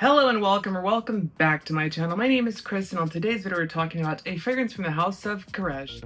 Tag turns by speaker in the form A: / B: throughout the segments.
A: Hello and welcome back to my channel. My name is Chris, and on today's video we're talking about a fragrance from the house of Courrèges.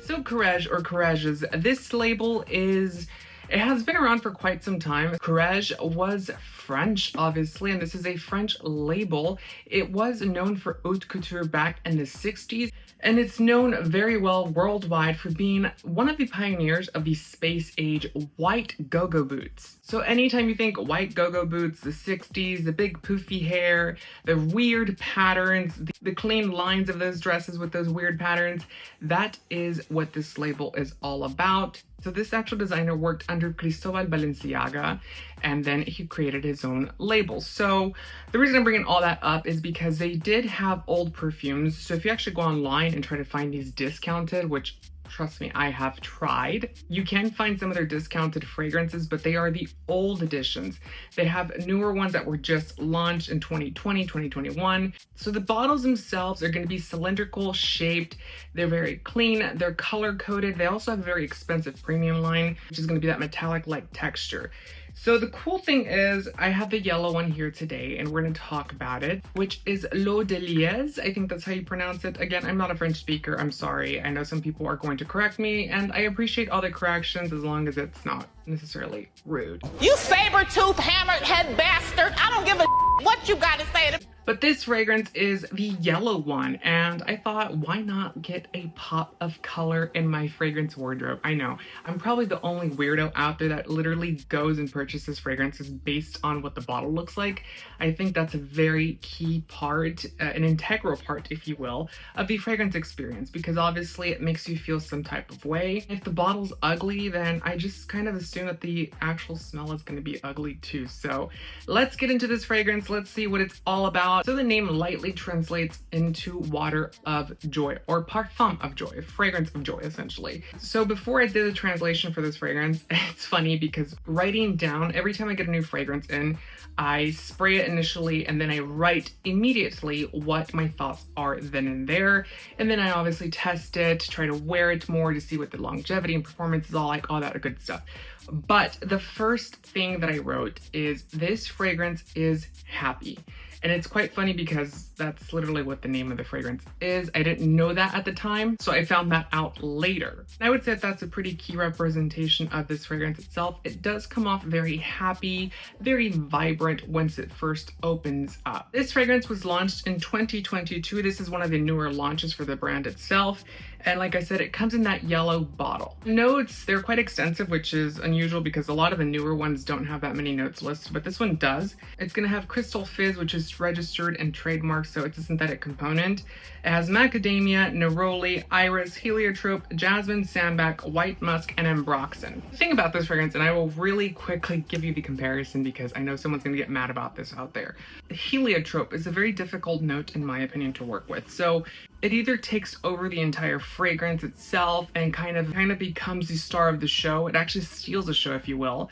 A: So Courrèges or Courrèges, this label it has been around for quite some time. Courrèges was French, obviously, and this is a French label. It was known for haute couture back in the 60s, and it's known very well worldwide for being one of the pioneers of the space age white go-go boots. So anytime you think white go-go boots, the 60s, the big poofy hair, the weird patterns, the clean lines of those dresses with those weird patterns, that is what this label is all about. So this actual designer worked under Cristobal Balenciaga, and then he created his own label. So the reason I'm bringing all that up is because they did have old perfumes. So if you actually go online and try to find these discounted, which trust me, I have tried, you can find some of their discounted fragrances, but they are the old editions. They have newer ones that were just launched in 2020, 2021. So the bottles themselves are going to be cylindrical shaped. They're very clean. They're color coded. They also have a very expensive premium line, which is going to be that metallic-like texture. So the cool thing is I have the yellow one here today, and we're going to talk about it, which is L'Eau de Liesse. I think that's how you pronounce it. Again, I'm not a French speaker. I'm sorry. I know some people are going to correct me, and I appreciate all the corrections as long as it's not necessarily rude.
B: You saber-toothed, hammered-head bastard! I don't give a what you got to say to.
A: But this fragrance is the yellow one, and I thought, why not get a pop of color in my fragrance wardrobe? I know, I'm probably the only weirdo out there that literally goes and purchases fragrances based on what the bottle looks like. I think that's a very key part, an integral part, if you will, of the fragrance experience, because obviously it makes you feel some type of way. If the bottle's ugly, then I just kind of assume that the actual smell is going to be ugly too. So let's get into this fragrance. Let's see what it's all about. So the name lightly translates into water of joy, or parfum of joy, fragrance of joy, essentially. So before I did the translation for this fragrance, it's funny because writing down, every time I get a new fragrance in, I spray it initially and then I write immediately what my thoughts are then and there. And then I obviously test it, try to wear it more to see what the longevity and performance is all like, all that good stuff. But the first thing that I wrote is this fragrance is happy. And it's quite funny because that's literally what the name of the fragrance is. I didn't know that at the time, so I found that out later. And I would say that's a pretty key representation of this fragrance itself. It does come off very happy, very vibrant once it first opens up. This fragrance was launched in 2022. This is one of the newer launches for the brand itself. And like I said, it comes in that yellow bottle. Notes, they're quite extensive, which is unusual because a lot of the newer ones don't have that many notes listed, but this one does. It's gonna have crystal fizz, which is registered and trademarked, so it's a synthetic component. It has macadamia, neroli, iris, heliotrope, jasmine, sambac, white musk, and ambroxan. The thing about this fragrance, and I will really quickly give you the comparison because I know someone's gonna get mad about this out there. Heliotrope is a very difficult note, in my opinion, to work with. So it either takes over the entire fragrance itself and kind of becomes the star of the show. It actually steals the show, if you will.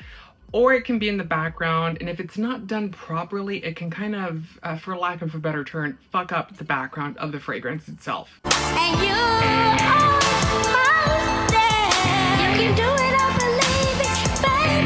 A: Or it can be in the background, and if it's not done properly, it can kind of, for lack of a better term, fuck up the background of the fragrance itself.
C: And you almost there. You can do it, I believe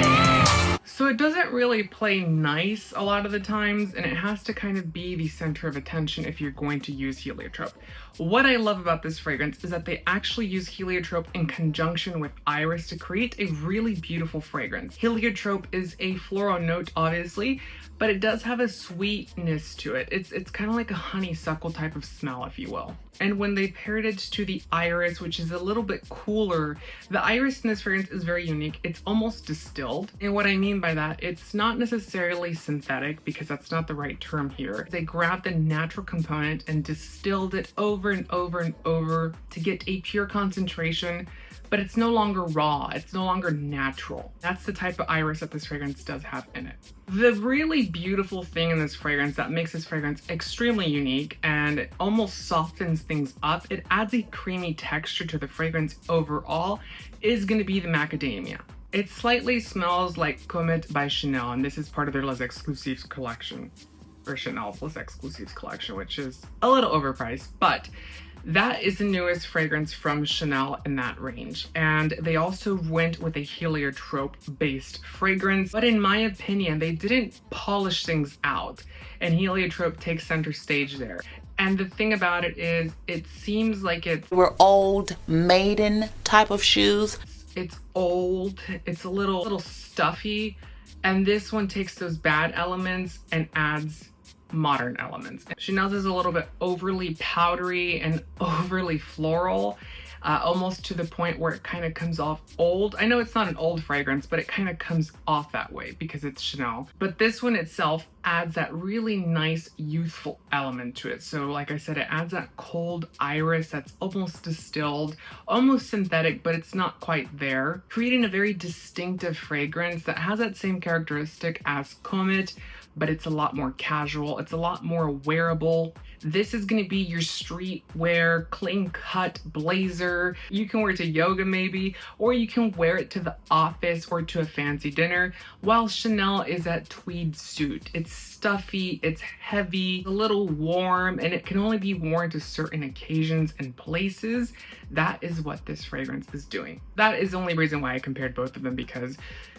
C: it, baby.
A: So it doesn't really play nice a lot of the times, and it has to kind of be the center of attention if you're going to use heliotrope. What I love about this fragrance is that they actually use heliotrope in conjunction with iris to create a really beautiful fragrance. Heliotrope is a floral note, obviously, but it does have a sweetness to it. It's kind of like a honeysuckle type of smell, if you will. And when they paired it to the iris, which is a little bit cooler, the iris in this fragrance is very unique. It's almost distilled. And what I mean by that, it's not necessarily synthetic because that's not the right term here. They grabbed the natural component and distilled it over and over and over to get a pure concentration, but it's no longer raw. It's no longer natural. That's the type of iris that this fragrance does have in it. The really beautiful thing in this fragrance that makes this fragrance extremely unique and it almost softens things up, it adds a creamy texture to the fragrance overall, is going to be the macadamia. It slightly smells like Comet by Chanel, and this is part of their Les Exclusives collection, or Chanel's Les Exclusives collection, which is a little overpriced, but That is the newest fragrance from Chanel in that range. And they also went with a heliotrope based fragrance, but in my opinion, they didn't polish things out, and heliotrope takes center stage there. And the thing about it is, it seems like
B: We're old maiden type of shoes.
A: it's old, it's a little stuffy, and this one takes those bad elements and adds modern elements. Chanel's is a little bit overly powdery and overly floral, almost to the point where it kind of comes off old. I know it's not an old fragrance, but it kind of comes off that way because it's Chanel. But this one itself adds that really nice youthful element to it. So like I said, it adds that cold iris that's almost distilled, almost synthetic, but it's not quite there, creating a very distinctive fragrance that has that same characteristic as Comet, but it's a lot more casual. It's a lot more wearable. This is going to be your street wear, clean cut blazer. You can wear it to yoga maybe, or you can wear it to the office or to a fancy dinner, while Chanel is that tweed suit. It's stuffy, it's heavy, a little warm, and it can only be worn to certain occasions and places. That is what this fragrance is doing. That is the only reason why I compared both of them, because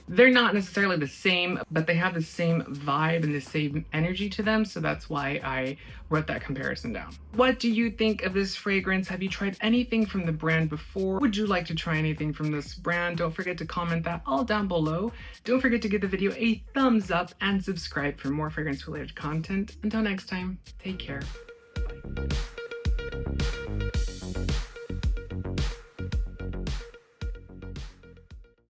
A: they're not necessarily the same, but they have the same vibe and the same energy to them, so that's why I wrote that comparison down. What do you think of this fragrance? Have you tried anything from the brand before? Would you like to try anything from this brand? Don't forget to comment that all down below. Don't forget to give the video a thumbs up and subscribe for more fragrance related content. Until next time, take care. Bye.